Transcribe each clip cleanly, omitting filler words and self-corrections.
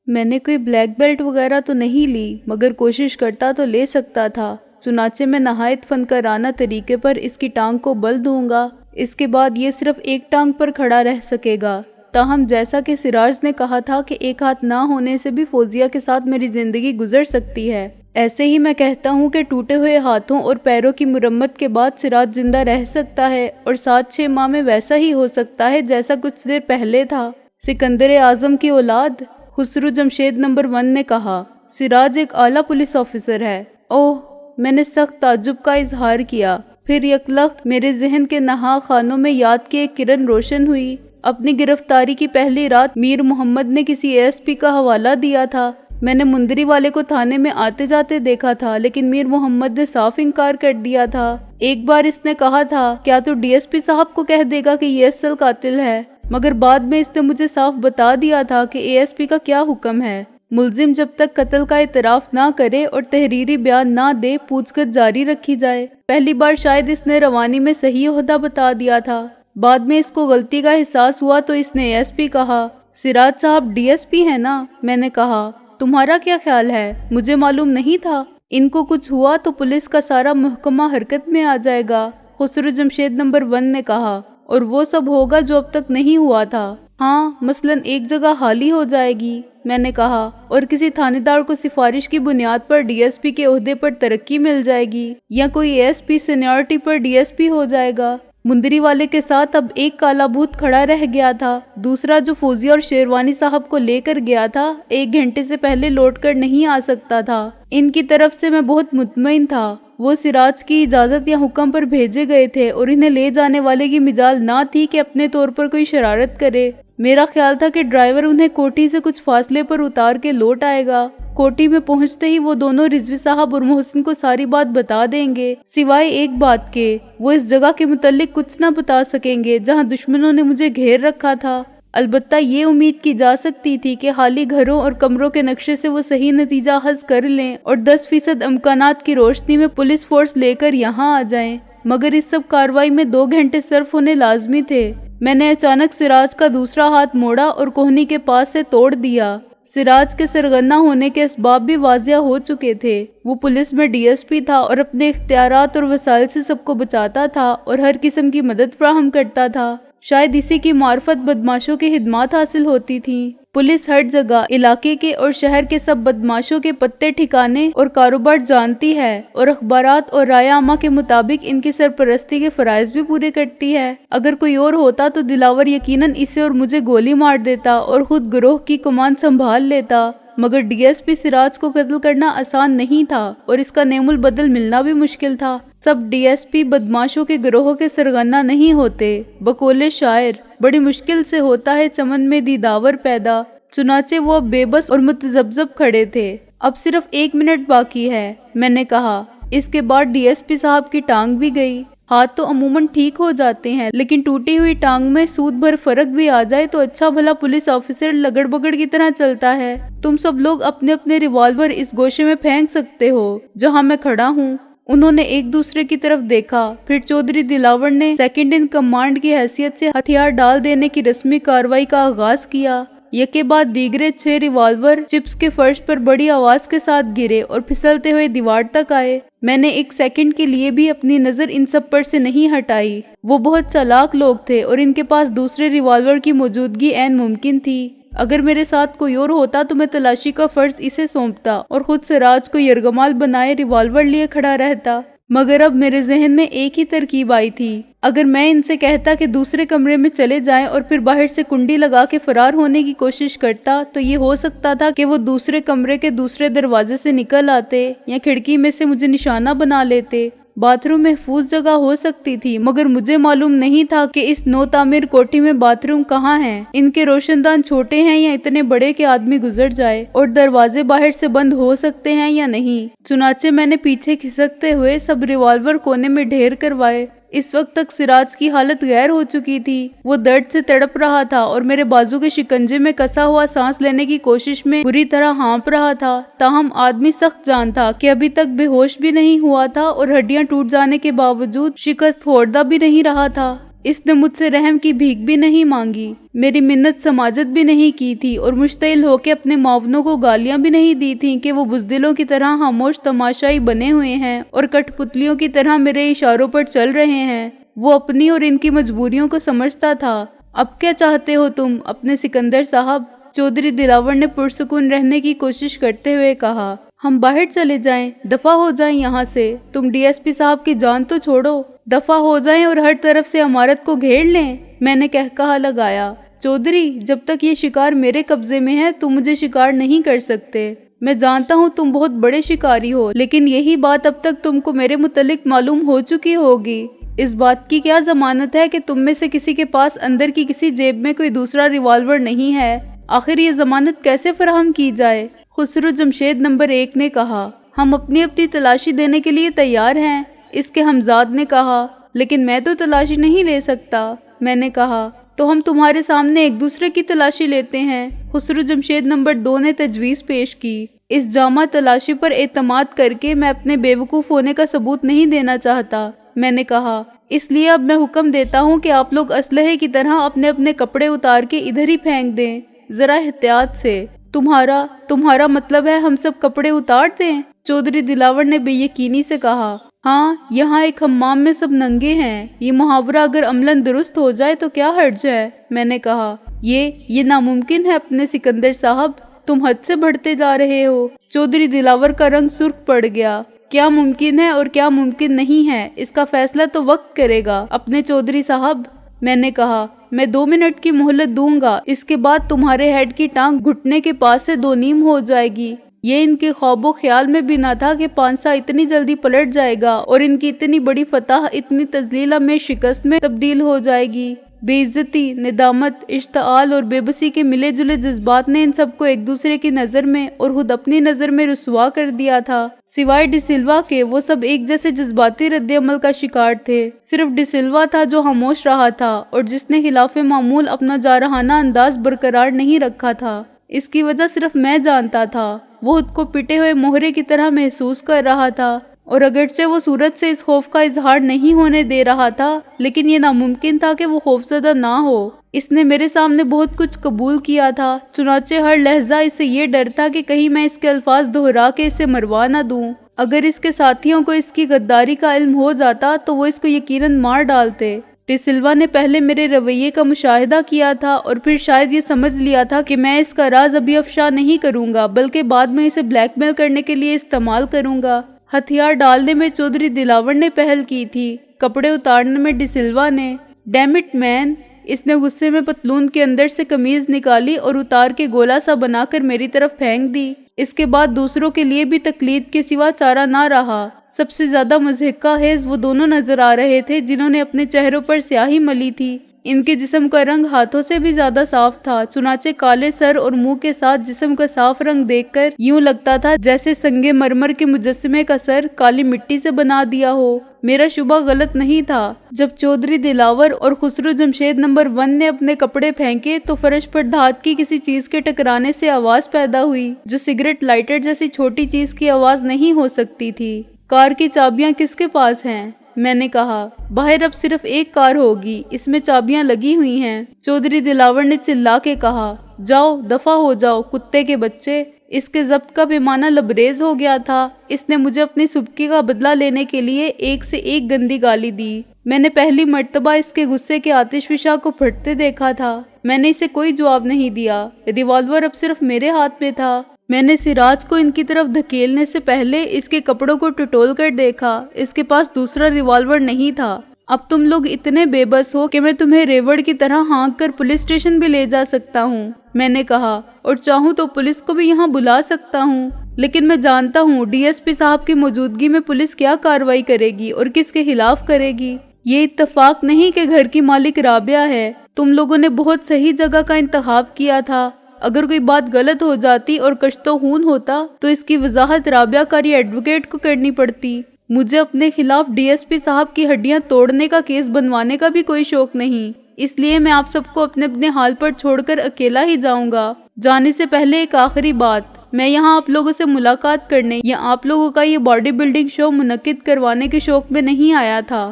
میں نے کوئی بلیک بیلٹ وغیرہ تو نہیں لی، مگر کوشش کرتا تو لے سکتا تھا۔ چنانچہ میں نہایت فنکارانہ طریقے پر اس کی ٹانگ کو بل دوں گا۔ اس کے بعد یہ صرف ایک ٹانگ پر کھڑا رہ سکے گا۔ تاہم جیسا کہ سراج نے کہا تھا کہ ایک ہاتھ نہ ہونے سے بھی فوزیہ کے ساتھ میری زندگی گزر سکتی ہے، ایسے ہی میں کہتا ہوں کہ ٹوٹے ہوئے ہاتھوں اور پیروں کی مرمت کے بعد سراج زندہ رہ سکتا ہے، اور 7-6 ماہ میں ویسا ہی ہو سکتا ہے جیسا کچھ دیر پہلے تھا۔ سکندر اعظم کی اولاد، خسرو جمشید نمبر 1 نے کہا۔ سراج ایک اعلیٰ پولیس آفیسر ہے۔ اوہ، میں نے سخت تعجب کا اظہار کیا۔ پھر یکلخت میرے ذہن کے نہا خانوں میں یاد کی ایک کرن روشن ہوئی۔ اپنی گرفتاری کی پہلی رات میر محمد نے کسی ASP کا حوالہ دیا تھا۔ میں نے مندری والے کو تھانے میں آتے جاتے دیکھا تھا، لیکن میر محمد نے صاف انکار کر دیا تھا۔ ایک بار اس نے کہا تھا، کیا تو DSP صاحب کو کہہ دے گا کہ یہ اصل قاتل ہے، مگر بعد میں اس نے مجھے صاف بتا دیا تھا کہ ASP کا کیا حکم ہے۔ ملزم جب تک قتل کا اعتراف نہ کرے اور تحریری بیان نہ دے، پوچھ گچھ جاری رکھی جائے۔ پہلی بار شاید اس نے روانی میں صحیح عہدہ بتا دیا تھا، بعد میں اس کو غلطی کا احساس ہوا تو اس نے ASP کہا۔ سراج صاحب DSP ہے نا؟ میں نے کہا۔ تمہارا کیا خیال ہے؟ مجھے معلوم نہیں تھا۔ ان کو کچھ ہوا تو پولیس کا سارا محکمہ حرکت میں آ جائے گا، خسرو جمشید نمبر 1 نے کہا، اور وہ سب ہوگا جو اب تک نہیں ہوا تھا۔ ہاں، مثلاً ایک جگہ خالی ہو جائے گی، میں نے کہا، اور کسی تھانے دار کو سفارش کی بنیاد پر DSP کے عہدے پر ترقی مل جائے گی، یا کوئی ASP سینیورٹی پر DSP ہو جائے گا۔ مندری والے کے ساتھ اب ایک کالا بھوت کھڑا رہ گیا تھا۔ دوسرا جو فوزیہ اور شیروانی صاحب کو لے کر گیا تھا، 1 گھنٹے سے پہلے لوٹ کر نہیں آ سکتا تھا۔ ان کی طرف سے میں بہت مطمئن تھا۔ وہ سراج کی اجازت یا حکم پر بھیجے گئے تھے، اور انہیں لے جانے والے کی مجال نہ تھی کہ اپنے طور پر کوئی شرارت کرے۔ میرا خیال تھا کہ ڈرائیور انہیں کوٹھی سے کچھ فاصلے پر اتار کے لوٹ آئے گا۔ کوٹھی میں پہنچتے ہی وہ دونوں رضوی صاحب اور محسن کو ساری بات بتا دیں گے، سوائے ایک بات کے، وہ اس جگہ کے متعلق کچھ نہ بتا سکیں گے جہاں دشمنوں نے مجھے گھیر رکھا تھا۔ البتہ یہ امید کی جا سکتی تھی کہ خالی گھروں اور کمروں کے نقشے سے وہ صحیح نتیجہ حاصل کر لیں اور 10% امکانات کی روشنی میں پولیس فورس لے کر یہاں آ جائیں، مگر اس سب کارروائی میں 2 گھنٹے صرف ہونے لازمی تھے۔ میں نے اچانک سراج کا دوسرا ہاتھ موڑا اور کوہنی کے پاس سے توڑ دیا۔ سراج کے سرغنہ ہونے کے اسباب بھی واضح ہو چکے تھے۔ وہ پولیس میں DSP تھا اور اپنے اختیارات اور وسائل سے سب کو بچاتا تھا اور ہر قسم کی مدد فراہم کرتا تھا۔ شاید اسی کی معرفت بدماشوں کی خدمات حاصل ہوتی تھیں۔ پولیس ہر جگہ علاقے کے اور شہر کے سب بدماشوں کے پتے ٹھکانے اور کاروبار جانتی ہے، اور اخبارات اور رائے عامہ کے مطابق ان کی سرپرستی کے فرائض بھی پورے کرتی ہے۔ اگر کوئی اور ہوتا تو دلاور یقیناً اسے اور مجھے گولی مار دیتا اور خود گروہ کی کمان سنبھال لیتا، مگر DSP سراج کو قتل کرنا آسان نہیں تھا، اور اس کا نعم البدل ملنا بھی مشکل تھا۔ سب DSP بدماشوں کے گروہوں کے سرغنہ نہیں ہوتے۔ بقول شاعر، بڑی مشکل سے ہوتا ہے چمن میں دیداور پیدا۔ چنانچہ وہ اب بے بس اور متذبذب کھڑے تھے۔ اب صرف 1 منٹ باقی ہے، میں نے کہا۔ اس کے بعد DSP صاحب کی ٹانگ بھی گئی۔ ہاتھ تو عموماً ٹھیک ہو جاتے ہیں، لیکن ٹوٹی ہوئی ٹانگ میں سود بھر فرق بھی آ جائے تو اچھا بھلا پولیس آفیسر لگڑ بگڑ کی طرح چلتا ہے۔ تم سب لوگ اپنے اپنے ریوالور اس گوشے میں پھینک سکتے ہو جہاں میں کھڑا ہوں۔ انہوں نے ایک دوسرے کی طرف دیکھا، پھر چودھری دلاور نے سیکنڈ ان کمانڈ کی حیثیت سے ہتھیار ڈال دینے کی رسمی کارروائی کا آغاز کیا۔ یکے بعد دیگرے 6 ریوالور چپس کے فرش پر بڑی آواز کے ساتھ گرے اور پھسلتے ہوئے دیوار تک آئے۔ میں نے 1 سیکنڈ کے لیے بھی اپنی نظر ان سب پر سے نہیں ہٹائی۔ وہ بہت چالاک لوگ تھے اور ان کے پاس دوسرے ریوالور کی موجودگی عین ممکن تھی۔ اگر میرے ساتھ کوئی اور ہوتا تو میں تلاشی کا فرض اسے سونپتا اور خود سراج کو یرغمال بنائے ریوالور لیے کھڑا رہتا، مگر اب میرے ذہن میں ایک ہی ترکیب آئی تھی۔ اگر میں ان سے کہتا کہ دوسرے کمرے میں چلے جائیں اور پھر باہر سے کنڈی لگا کے فرار ہونے کی کوشش کرتا، تو یہ ہو سکتا تھا کہ وہ دوسرے کمرے کے دوسرے دروازے سے نکل آتے یا کھڑکی میں سے مجھے نشانہ بنا لیتے۔ باتھ روم محفوظ جگہ ہو سکتی تھی، مگر مجھے معلوم نہیں تھا کہ اس نو تعمیر کوٹھی میں باتھ روم کہاں ہیں۔ ان کے روشن دان چھوٹے ہیں یا اتنے بڑے کہ آدمی گزر جائے، اور دروازے باہر سے بند ہو سکتے ہیں یا نہیں۔ چنانچہ میں نے پیچھے کھسکتے ہوئے سب ریوالور کونے میں ڈھیر کروائے۔ اس وقت تک سراج کی حالت غیر ہو چکی تھی۔ وہ درد سے تڑپ رہا تھا اور میرے بازو کے شکنجے میں کسا ہوا سانس لینے کی کوشش میں بری طرح ہانپ رہا تھا۔ تاہم آدمی سخت جان تھا کہ ابھی تک بے ہوش بھی نہیں ہوا تھا اور ہڈیاں ٹوٹ جانے کے باوجود شکست خوردہ بھی نہیں رہا تھا۔ اس نے مجھ سے رحم کی بھیک بھی نہیں مانگی، میری منت سماجت بھی نہیں کی تھی اور مشتعل ہو کے اپنے معاونوں کو گالیاں بھی نہیں دی تھیں کہ وہ بزدلوں کی طرح خاموش تماشائی بنے ہوئے ہیں اور کٹ پتلیوں کی طرح میرے اشاروں پر چل رہے ہیں۔ وہ اپنی اور ان کی مجبوریوں کو سمجھتا تھا۔ اب کیا چاہتے ہو تم اپنے سکندر صاحب؟ چودھری دلاور نے پرسکون رہنے کی کوشش کرتے ہوئے کہا۔ ہم باہر چلے جائیں، دفع ہو جائیں یہاں سے۔ تم ڈی ایس پی صاحب کی جان تو چھوڑو، دفع ہو جائیں اور ہر طرف سے عمارت کو گھیر لیں، میں نے کہا لگایا۔ چودھری، جب تک یہ شکار میرے قبضے میں ہے تم مجھے شکار نہیں کر سکتے۔ میں جانتا ہوں تم بہت بڑے شکاری ہو، لیکن یہی بات اب تک تم کو میرے متعلق معلوم ہو چکی ہوگی۔ اس بات کی کیا ضمانت ہے کہ تم میں سے کسی کے پاس اندر کی کسی جیب میں کوئی دوسرا ریوالور نہیں ہے؟ آخر یہ ضمانت کیسے فراہم کی جائے؟ خسرو جمشید نمبر 1 نے کہا۔ ہم اپنی تلاشی دینے کے لیے تیار ہیں، اس کے ہمزاد نے کہا۔ لیکن میں تو تلاشی نہیں لے سکتا، میں نے کہا۔ تو ہم تمہارے سامنے ایک دوسرے کی تلاشی لیتے ہیں، خسرو جمشید نمبر 2 نے تجویز پیش کی۔ اس جامع تلاشی پر اعتماد کر کے میں اپنے بے وقوف ہونے کا ثبوت نہیں دینا چاہتا، میں نے کہا۔ اس لیے اب میں حکم دیتا ہوں کہ آپ لوگ اسلحے کی طرح اپنے اپنے کپڑے اتار کے ادھر ہی پھینک دیں، ذرا احتیاط سے۔ تمہارا مطلب ہے ہم سب کپڑے اتار دیں؟ چودھری دلاور نے بے یقینی سے کہا۔ ہاں، یہاں ایک حمام میں سب ننگے ہیں، یہ محاورہ اگر عملاً درست ہو جائے تو کیا حرج ہے، میں نے کہا۔ یہ ناممکن ہے اپنے سکندر صاحب، تم حد سے بڑھتے جا رہے ہو۔ چودھری دلاور کا رنگ سرخ پڑ گیا۔ کیا ممکن ہے اور کیا ممکن نہیں ہے، اس کا فیصلہ تو وقت کرے گا اپنے چودھری صاحب، میں نے کہا۔ میں 2 منٹ کی مہلت دوں گا، اس کے بعد تمہارے ہیڈ کی ٹانگ گھٹنے کے پاس سے 2 نیم ہو جائے گی۔ یہ ان کے خواب و خیال میں بھی نہ تھا کہ پانسا اتنی جلدی پلٹ جائے گا اور ان کی اتنی بڑی فتح اتنی تذلیلہ میں شکست میں تبدیل ہو جائے گی۔ بے عزتی، ندامت، اشتعال اور بے بسی کے ملے جلے جذبات نے ان سب کو ایک دوسرے کی نظر میں اور خود اپنی نظر میں رسوا کر دیا تھا۔ سوائے ڈی سلوا کے وہ سب ایک جیسے جذباتی رد عمل کا شکار تھے۔ صرف ڈی سلوا تھا جو خاموش رہا تھا اور جس نے خلاف معمول اپنا جارحانہ انداز برقرار نہیں رکھا تھا۔ اس کی وجہ صرف میں جانتا تھا۔ وہ خود کو پٹے ہوئے مہرے کی طرح محسوس کر رہا تھا، اور اگرچہ وہ صورت سے اس خوف کا اظہار نہیں ہونے دے رہا تھا، لیکن یہ ناممکن تھا کہ وہ خوفزدہ نہ ہو۔ اس نے میرے سامنے بہت کچھ قبول کیا تھا، چنانچہ ہر لہجہ اسے یہ ڈر تھا کہ کہیں میں اس کے الفاظ دہرا کے اسے مروا نہ دوں۔ اگر اس کے ساتھیوں کو اس کی غداری کا علم ہو جاتا تو وہ اس کو یقیناً مار ڈالتے۔ ڈی سلوا نے پہلے میرے رویے کا مشاہدہ کیا تھا اور پھر شاید یہ سمجھ لیا تھا کہ میں اس کا راز ابھی افشا نہیں کروں گا، بلکہ بعد میں اسے بلیک میل کرنے کے لیے استعمال کروں گا۔ ہتھیار ڈالنے میں چودھری دلاور نے پہل کی تھی، کپڑے اتارنے میں ڈی سلوا نے۔ ڈیم اٹ مین، اس نے غصے میں پتلون کے اندر سے قمیض نکالی اور اتار کے گولا سا بنا کر میری طرف پھینک دی۔ اس کے بعد دوسروں کے لیے بھی تقلید کے سوا چارہ نہ رہا۔ سب سے زیادہ مضحکہ خیز وہ دونوں نظر آ رہے تھے جنہوں نے اپنے چہروں پر سیاہی ملی تھی۔ ان کے جسم کا رنگ ہاتھوں سے بھی زیادہ صاف تھا، چنانچہ کالے سر اور منہ کے ساتھ جسم کا صاف رنگ دیکھ کر یوں لگتا تھا جیسے سنگ مرمر کے مجسمے کا سر کالی مٹی سے بنا دیا ہو۔ میرا شبہ غلط نہیں تھا۔ جب چودھری دلاور اور خسرو جمشید نمبر 1 نے اپنے کپڑے پھینکے تو فرش پر دھات کی کسی چیز کے ٹکرانے سے آواز پیدا ہوئی، جو سگریٹ لائٹر جیسی چھوٹی چیز کی آواز نہیں ہو سکتی تھی۔ کار کی چابیاں کس کے پاس ہیں؟ میں نے کہا۔ باہر اب صرف ایک کار ہوگی، اس میں چابیاں لگی ہوئی ہیں، چودھری دلاور نے چلا کے کہا۔ جاؤ، دفع ہو جاؤ، کتے کے بچے۔ اس کے ضبط کا پیمانہ لبریز ہو گیا تھا۔ اس نے مجھے اپنی سبکی کا بدلہ لینے کے لیے ایک سے ایک گندی گالی دی۔ میں نے پہلی مرتبہ اس کے غصے کے آتش فشاں کو پھٹتے دیکھا تھا۔ میں نے اسے کوئی جواب نہیں دیا۔ ریوالور اب صرف میرے ہاتھ میں تھا۔ میں نے سراج کو ان کی طرف دھکیلنے سے پہلے اس کے کپڑوں کو ٹٹول کر دیکھا۔ اس کے پاس دوسرا ریوالور نہیں تھا۔ اب تم لوگ اتنے بے بس ہو کہ میں تمہیں ریوڑ کی طرح ہانک کر پولیس اسٹیشن بھی لے جا سکتا ہوں، میں نے کہا، اور چاہوں تو پولیس کو بھی یہاں بلا سکتا ہوں۔ لیکن میں جانتا ہوں ڈی ایس پی صاحب کی موجودگی میں پولیس کیا کارروائی کرے گی اور کس کے خلاف کرے گی۔ یہ اتفاق نہیں کہ گھر کی مالک رابعہ ہے۔ تم لوگوں نے بہت صحیح جگہ کا انتخاب کیا تھا۔ اگر کوئی بات غلط ہو جاتی اور کشت و خون ہوتا تو اس کی وضاحت رابعہ کاری ایڈوکیٹ کو کرنی پڑتی۔ مجھے اپنے خلاف ڈی ایس پی صاحب کی ہڈیاں توڑنے کا کیس بنوانے کا بھی کوئی شوق نہیں، اس لیے میں آپ سب کو اپنے اپنے حال پر چھوڑ کر اکیلا ہی جاؤں گا۔ جانے سے پہلے ایک آخری بات، میں یہاں آپ لوگوں سے ملاقات کرنے یا آپ لوگوں کا یہ باڈی بلڈنگ شو منعقد کروانے کے شوق میں نہیں آیا تھا۔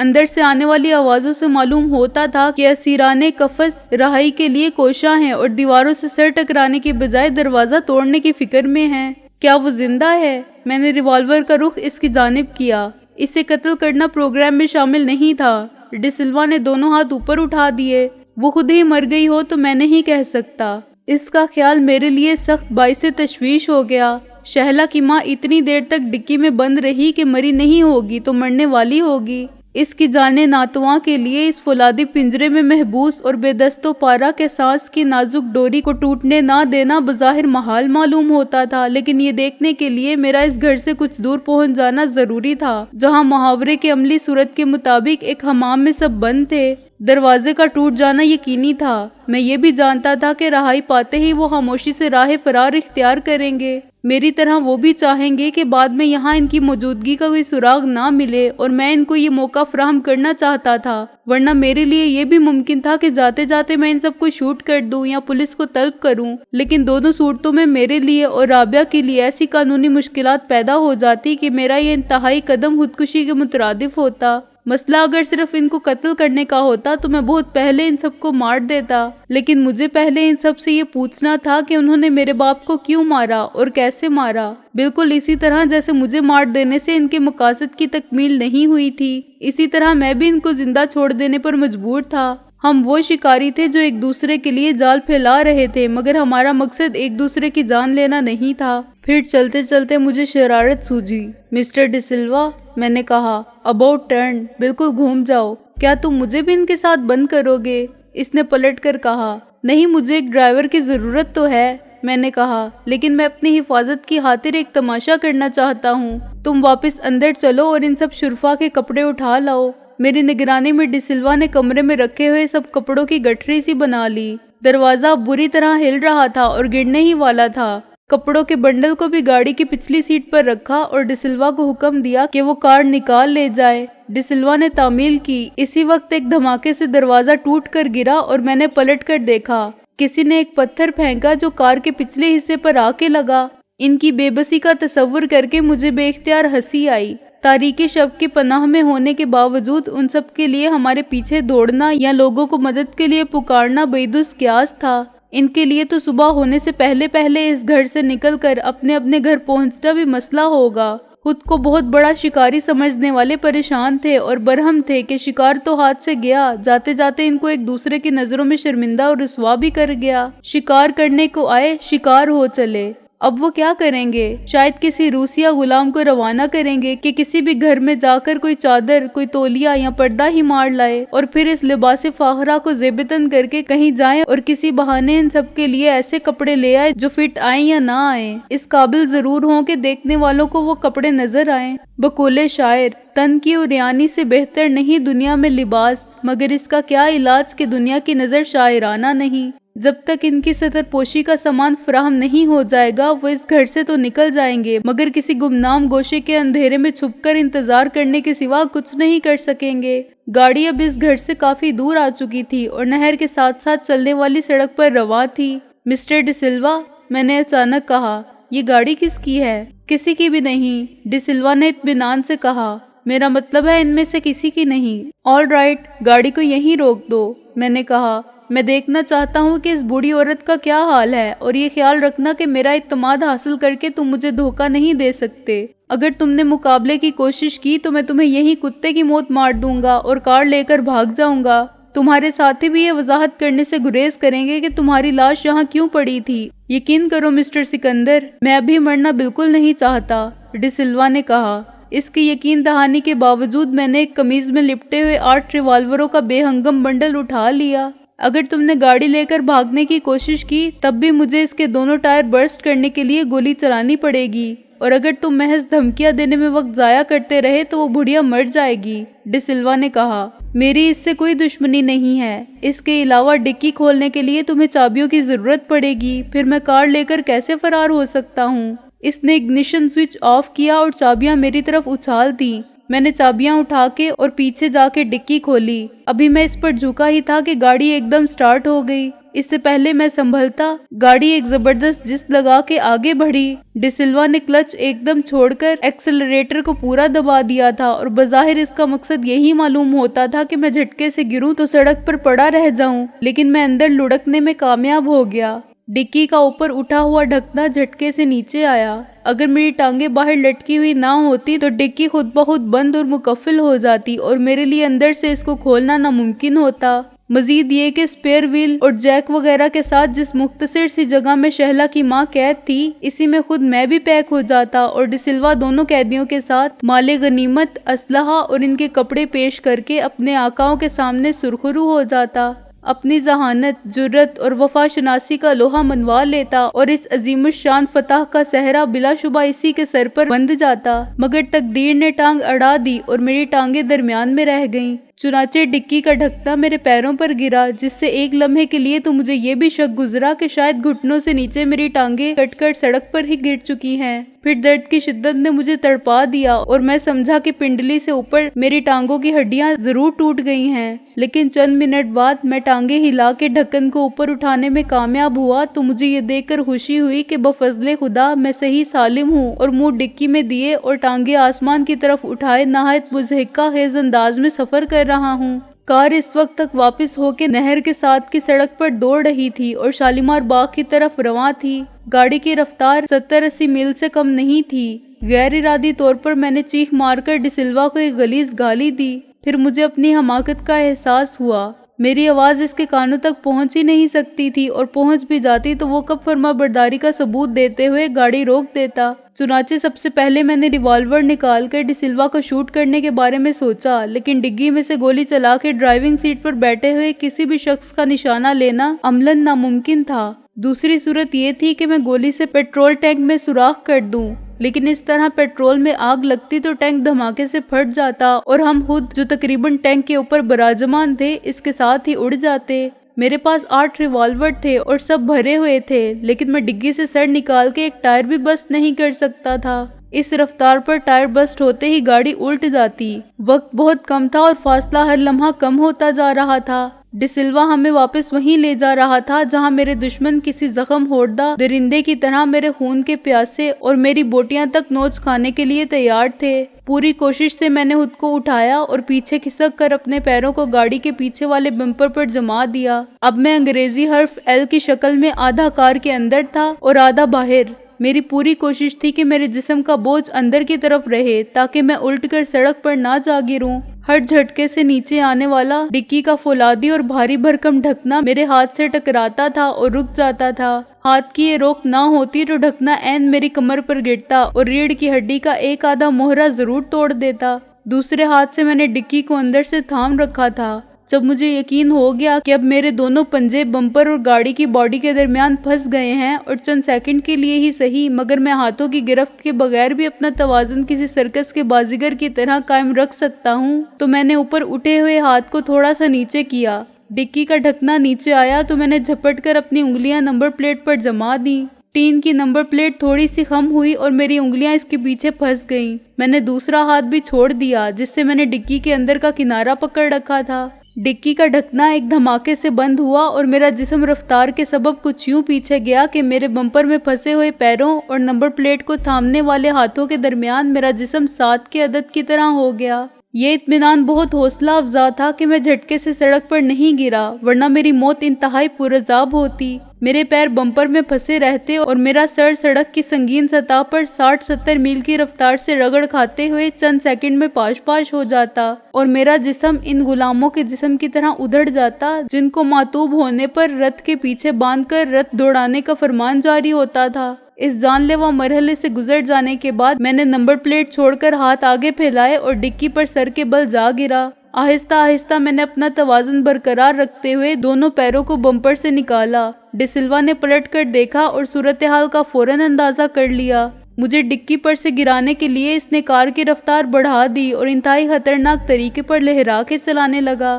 اندر سے آنے والی آوازوں سے معلوم ہوتا تھا کہ اسیران قفس رہائی کے لیے کوشاں ہیں اور دیواروں سے سر ٹکرانے کے بجائے دروازہ توڑنے کی فکر میں ہیں۔ کیا وہ زندہ ہے؟ میں نے ریوالور کا رخ اس کی جانب کیا۔ اسے قتل کرنا پروگرام میں شامل نہیں تھا۔ ڈی سلوا نے دونوں ہاتھ اوپر اٹھا دیے۔ وہ خود ہی مر گئی ہو تو میں نہیں کہہ سکتا۔ اس کا خیال میرے لیے سخت باعث تشویش ہو گیا۔ شہلا کی ماں اتنی دیر تک ڈکی میں بند رہی کہ مری نہیں ہوگی تو مرنے والی ہوگی۔ اس کی جانیں ناتواں کے لیے اس فولادی پنجرے میں محبوس اور بے دست و پارہ کے سانس کی نازک ڈوری کو ٹوٹنے نہ دینا بظاہر محال معلوم ہوتا تھا، لیکن یہ دیکھنے کے لیے میرا اس گھر سے کچھ دور پہنچ جانا ضروری تھا، جہاں محاورے کی عملی صورت کے مطابق ایک حمام میں سب بند تھے۔ دروازے کا ٹوٹ جانا یقینی تھا۔ میں یہ بھی جانتا تھا کہ رہائی پاتے ہی وہ خاموشی سے راہ فرار اختیار کریں گے۔ میری طرح وہ بھی چاہیں گے کہ بعد میں یہاں ان کی موجودگی کا کوئی سراغ نہ ملے، اور میں ان کو یہ موقع فراہم کرنا چاہتا تھا، ورنہ میرے لیے یہ بھی ممکن تھا کہ جاتے جاتے میں ان سب کو شوٹ کر دوں یا پولیس کو طلب کروں، لیکن دونوں صورتوں میں میرے لیے اور رابعہ کے لیے ایسی قانونی مشکلات پیدا ہو جاتی کہ میرا یہ انتہائی قدم خودکشی کے مترادف ہوتا۔ مسئلہ اگر صرف ان کو قتل کرنے کا ہوتا تو میں بہت پہلے ان سب کو مار دیتا، لیکن مجھے پہلے ان سب سے یہ پوچھنا تھا کہ انہوں نے میرے باپ کو کیوں مارا اور کیسے مارا، بالکل اسی طرح جیسے مجھے مار دینے سے ان کے مقاصد کی تکمیل نہیں ہوئی تھی، اسی طرح میں بھی ان کو زندہ چھوڑ دینے پر مجبور تھا۔ ہم وہ شکاری تھے جو ایک دوسرے کے لیے جال پھیلا رہے تھے، مگر ہمارا مقصد ایک دوسرے کی جان لینا نہیں تھا۔ پھر چلتے چلتے مجھے شرارت سوجھی۔ مسٹر ڈی سلوا، میں نے کہا، اباؤٹ ٹرن، بالکل گھوم جاؤ۔ کیا تم مجھے بھی ان کے ساتھ بند کرو گے؟ اس نے پلٹ کر کہا، نہیں، مجھے ایک ڈرائیور کی ضرورت تو ہے۔ میں نے کہا، لیکن میں اپنی حفاظت کی خاطر ایک تماشا کرنا چاہتا ہوں۔ تم واپس اندر چلو اور ان سب شرفا کے کپڑے اٹھا لاؤ۔ میری نگرانی میں ڈی سلوا نے کمرے میں رکھے ہوئے سب کپڑوں کی گٹھری سی بنا لی۔ دروازہ بری طرح ہل رہا تھا اور گرنے ہی والا تھا۔ کپڑوں کے بنڈل کو بھی گاڑی کی پچھلی سیٹ پر رکھا اور ڈی سلوا کو حکم دیا کہ وہ کار نکال لے جائے۔ ڈی سلوا نے تعمیل کی۔ اسی وقت ایک دھماکے سے دروازہ ٹوٹ کر گرا اور میں نے پلٹ کر دیکھا۔ کسی نے ایک پتھر پھینکا جو کار کے پچھلے حصے پر آ کے لگا۔ ان کی بے بسی کا تصور کر کے مجھے بے اختیار ہنسی آئی۔ تاریکی شب کی پناہ میں ہونے کے باوجود ان سب کے لیے ہمارے پیچھے دوڑنا یا لوگوں کو مدد کے لیے پکارنا بعیدُ قیاس تھا۔ ان کے لیے تو صبح ہونے سے پہلے پہلے اس گھر سے نکل کر اپنے اپنے گھر پہنچنا بھی مسئلہ ہوگا۔ خود کو بہت بڑا شکاری سمجھنے والے پریشان تھے اور برہم تھے کہ شکار تو ہاتھ سے گیا، جاتے جاتے ان کو ایک دوسرے کی نظروں میں شرمندہ اور رسوا بھی کر گیا۔ شکار کرنے کو آئے، شکار ہو چلے۔ اب وہ کیا کریں گے؟ شاید کسی روسی غلام کو روانہ کریں گے کہ کسی بھی گھر میں جا کر کوئی چادر، کوئی تولیہ یا پردہ ہی مار لائے، اور پھر اس لباس فاخرہ کو زیبتن کر کے کہیں جائیں اور کسی بہانے ان سب کے لیے ایسے کپڑے لے آئے جو فٹ آئیں یا نہ آئیں، اس قابل ضرور ہوں کہ دیکھنے والوں کو وہ کپڑے نظر آئیں۔ بقول شاعر، تن کی اریانی سے بہتر نہیں دنیا میں لباس، مگر اس کا کیا علاج کہ دنیا کی نظر شاعرانہ نہیں۔ جب تک ان کی سطر پوشی کا سامان فراہم نہیں ہو جائے گا وہ اس گھر سے تو نکل جائیں گے، مگر کسی گمنام گوشے کے اندھیرے میں چھپ کر انتظار کرنے کے سوا کچھ نہیں کر سکیں گے۔ گاڑی اب اس گھر سے کافی دور آ چکی تھی اور نہر کے ساتھ ساتھ چلنے والی سڑک پر رواں تھی۔ مسٹر ڈی سلوا، میں نے اچانک کہا، یہ گاڑی کس کی ہے؟ کسی کی بھی نہیں، ڈی سلوا نے اطمینان سے کہا، میرا مطلب ہے ان میں سے کسی کی نہیں۔ آل رائٹ، گاڑی کو یہیں روک دو، میں نے کہا، میں دیکھنا چاہتا ہوں کہ اس بوڑھی عورت کا کیا حال ہے، اور یہ خیال رکھنا کہ میرا اعتماد حاصل کر کے تم مجھے دھوکہ نہیں دے سکتے۔ اگر تم نے مقابلے کی کوشش کی تو میں تمہیں یہیں کتے کی موت مار دوں گا اور کار لے کر بھاگ جاؤں گا۔ تمہارے ساتھی بھی یہ وضاحت کرنے سے گریز کریں گے کہ تمہاری لاش یہاں کیوں پڑی تھی۔ یقین کرو مسٹر سکندر، میں ابھی مرنا بالکل نہیں چاہتا، ڈی سلوا نے کہا۔ اس کی یقین دہانی کے باوجود میں نے ایک قمیض میں لپٹے ہوئے 8 ریوالوروں کا بے ہنگم بنڈل اٹھا لیا۔ اگر تم نے گاڑی لے کر بھاگنے کی کوشش کی تب بھی مجھے اس کے دونوں ٹائر برسٹ کرنے کے لیے گولی چلانی پڑے گی، اور اگر تم محض دھمکیاں دینے میں وقت ضائع کرتے رہے تو وہ بڑھیا مر جائے گی، ڈی سلوا نے کہا۔ میری اس سے کوئی دشمنی نہیں ہے، اس کے علاوہ ڈکی کھولنے کے لیے تمہیں چابیوں کی ضرورت پڑے گی، پھر میں کار لے کر کیسے فرار ہو سکتا ہوں؟ اس نے اگنیشن سوئچ آف کیا اور چابیاں میری طرف اچھال دیں۔ میں نے چابیاں اٹھا کے اور پیچھے جا کے ڈکی کھولی۔ ابھی میں اس پر جھکا ہی تھا کہ گاڑی ایک دم سٹارٹ ہو گئی۔ اس سے پہلے میں سنبھلتا گاڑی ایک زبردست جست لگا کے آگے بڑھی۔ ڈی سلوا نے کلچ ایک دم چھوڑ کر ایکسلریٹر کو پورا دبا دیا تھا اور بظاہر اس کا مقصد یہی معلوم ہوتا تھا کہ میں جھٹکے سے گروں تو سڑک پر پڑا رہ جاؤں، لیکن میں اندر لڑکنے میں کامیاب ہو گیا۔ ڈکی کا اوپر اٹھا ہوا ڈھکنا جھٹکے سے نیچے آیا۔ اگر میری ٹانگیں باہر لٹکی ہوئی نہ ہوتی تو ڈکی خود بخود بند اور مقفل ہو جاتی اور میرے لیے اندر سے اس کو کھولنا ناممکن ہوتا۔ مزید یہ کہ اسپیئر ویل اور جیک وغیرہ کے ساتھ جس مختصر سی جگہ میں شہلا کی ماں قید تھی، اسی میں خود میں بھی پیک ہو جاتا اور ڈی سلوا دونوں قیدیوں کے ساتھ مال غنیمت، اسلحہ اور ان کے کپڑے پیش کر کے اپنے آقاؤں کے سامنے سرخرو ہو جاتا، اپنی ذہانت، جرت اور وفا شناسی کا لوہا منوا لیتا اور اس عظیم الشان فتح کا صحرا بلا شبہ اسی کے سر پر بندھ جاتا۔ مگر تقدیر نے ٹانگ اڑا دی اور میری ٹانگیں درمیان میں رہ گئیں۔ چنانچہ ڈکی کا ڈھکنا میرے پیروں پر گرا، جس سے ایک لمحے کے لیے تو مجھے یہ بھی شک گزرا کہ شاید گھٹنوں سے نیچے میری ٹانگیں کٹ کر سڑک پر ہی گر چکی ہیں۔ پھر درد کی شدت نے مجھے تڑپا دیا اور میں سمجھا کہ پنڈلی سے اوپر میری ٹانگوں کی ہڈیاں ضرور ٹوٹ گئی ہیں، لیکن چند منٹ بعد میں ٹانگیں ہلا کے ڈھکن کو اوپر اٹھانے میں کامیاب ہوا تو مجھے یہ دیکھ کر خوشی ہوئی کہ بفضل خدا میں صحیح سالم ہوں اور منہ ڈکی میں دیے اور ٹانگیں آسمان کی طرف اٹھائے نہایت مضحکہ خیز انداز میں سفر کر رہا ہوں۔ کار اس وقت تک واپس ہو کے نہر کے ساتھ کی سڑک پر دوڑ رہی تھی اور شالیمار باغ کی طرف رواں تھی۔ گاڑی کی رفتار 70-80 میل سے کم نہیں تھی۔ غیر ارادی طور پر میں نے چیخ مار کر ڈی سلوا کو ایک غلیظ گالی دی۔ پھر مجھے اپنی حماقت کا احساس ہوا۔ میری آواز اس کے کانوں تک پہنچ ہی نہیں سکتی تھی اور پہنچ بھی جاتی تو وہ کب فرما برداری کا ثبوت دیتے ہوئے گاڑی روک دیتا۔ چنانچہ سب سے پہلے میں نے ریوالور نکال کر ڈی سلوا کو شوٹ کرنے کے بارے میں سوچا، لیکن ڈگی میں سے گولی چلا کے ڈرائیونگ سیٹ پر بیٹھے ہوئے کسی بھی شخص کا نشانہ لینا عملاً ناممکن تھا۔ دوسری صورت یہ تھی کہ میں گولی سے پیٹرول ٹینک میں سوراخ کر دوں، لیکن اس طرح پیٹرول میں آگ لگتی تو ٹینک دھماکے سے پھٹ جاتا اور ہم خود جو تقریباً ٹینک کے اوپر براجمان تھے اس کے ساتھ ہی اڑ جاتے۔ میرے پاس 8 ریوالور تھے اور سب بھرے ہوئے تھے، لیکن میں ڈگی سے سر نکال کے ایک ٹائر بھی بسٹ نہیں کر سکتا تھا۔ اس رفتار پر ٹائر بسٹ ہوتے ہی گاڑی الٹ جاتی۔ وقت بہت کم تھا اور فاصلہ ہر لمحہ کم ہوتا جا رہا تھا۔ ڈی سلوا ہمیں واپس وہیں لے جا رہا تھا جہاں میرے دشمن کسی زخم خوردہ درندے کی طرح میرے خون کے پیاسے اور میری بوٹیاں تک نوچ کھانے کے لیے تیار تھے۔ پوری کوشش سے میں نے خود کو اٹھایا اور پیچھے کھسک کر اپنے پیروں کو گاڑی کے پیچھے والے بمپر پر جما دیا۔ اب میں انگریزی حرف ایل کی شکل میں آدھا کار کے اندر تھا اور آدھا باہر۔ میری پوری کوشش تھی کہ میرے جسم کا بوجھ اندر کی طرف رہے تاکہ میں الٹ کر سڑک پر نہ جا گروں۔ ہر جھٹکے سے نیچے آنے والا ڈکی کا فولادی اور بھاری بھرکم ڈھکنا میرے ہاتھ سے ٹکراتا تھا اور رک جاتا تھا۔ ہاتھ کی یہ روک نہ ہوتی تو ڈھکنا عین میری کمر پر گرتا اور ریڑھ کی ہڈی کا ایک آدھا موہرا ضرور توڑ دیتا۔ دوسرے ہاتھ سے میں نے ڈکی کو اندر سے تھام رکھا تھا۔ جب مجھے یقین ہو گیا کہ اب میرے دونوں پنجے بمپر اور گاڑی کی باڈی کے درمیان پھنس گئے ہیں اور چند سیکنڈ کے لیے ہی صحیح مگر میں ہاتھوں کی گرفت کے بغیر بھی اپنا توازن کسی سرکس کے بازیگر کی طرح قائم رکھ سکتا ہوں، تو میں نے اوپر اٹھے ہوئے ہاتھ کو تھوڑا سا نیچے کیا۔ ڈکی کا ڈھکنا نیچے آیا تو میں نے جھپٹ کر اپنی انگلیاں نمبر پلیٹ پر جما دیں۔ ٹین کی نمبر پلیٹ تھوڑی سی خم ہوئی اور میری انگلیاں اس کے پیچھے پھنس گئیں۔ میں نے دوسرا ہاتھ بھی چھوڑ دیا جس سے میں نے ڈکی کے اندر کا کنارہ پکڑ رکھا تھا۔ ڈکی کا ڈھکنا ایک دھماکے سے بند ہوا اور میرا جسم رفتار کے سبب کچھ یوں پیچھے گیا کہ میرے بمپر میں پھنسے ہوئے پیروں اور نمبر پلیٹ کو تھامنے والے ہاتھوں کے درمیان میرا جسم 7 کے عدد کی طرح ہو گیا۔ یہ اطمینان بہت حوصلہ افزا تھا کہ میں جھٹکے سے سڑک پر نہیں گرا، ورنہ میری موت انتہائی پرعذاب ہوتی۔ میرے پیر بمپر میں پھنسے رہتے اور میرا سر سڑک کی سنگین سطح پر 60-70 میل کی رفتار سے رگڑ کھاتے ہوئے چند سیکنڈ میں پاش پاش ہو جاتا اور میرا جسم ان غلاموں کے جسم کی طرح ادھڑ جاتا جن کو معطوب ہونے پر رتھ کے پیچھے باندھ کر رتھ دوڑانے کا فرمان جاری ہوتا تھا۔ اس جان لیوا مرحلے سے گزر جانے کے بعد میں نے نمبر پلیٹ چھوڑ کر ہاتھ آگے پھیلائے اور ڈکی پر سر کے بل جا گرا۔ آہستہ آہستہ میں نے اپنا توازن برقرار رکھتے ہوئے دونوں پیروں کو بمپر سے نکالا۔ ڈی سلوا نے پلٹ کر دیکھا اور صورتحال کا فوراً اندازہ کر لیا۔ مجھے ڈکی پر سے گرانے کے لیے اس نے کار کی رفتار بڑھا دی اور انتہائی خطرناک طریقے پر لہرا کے چلانے لگا۔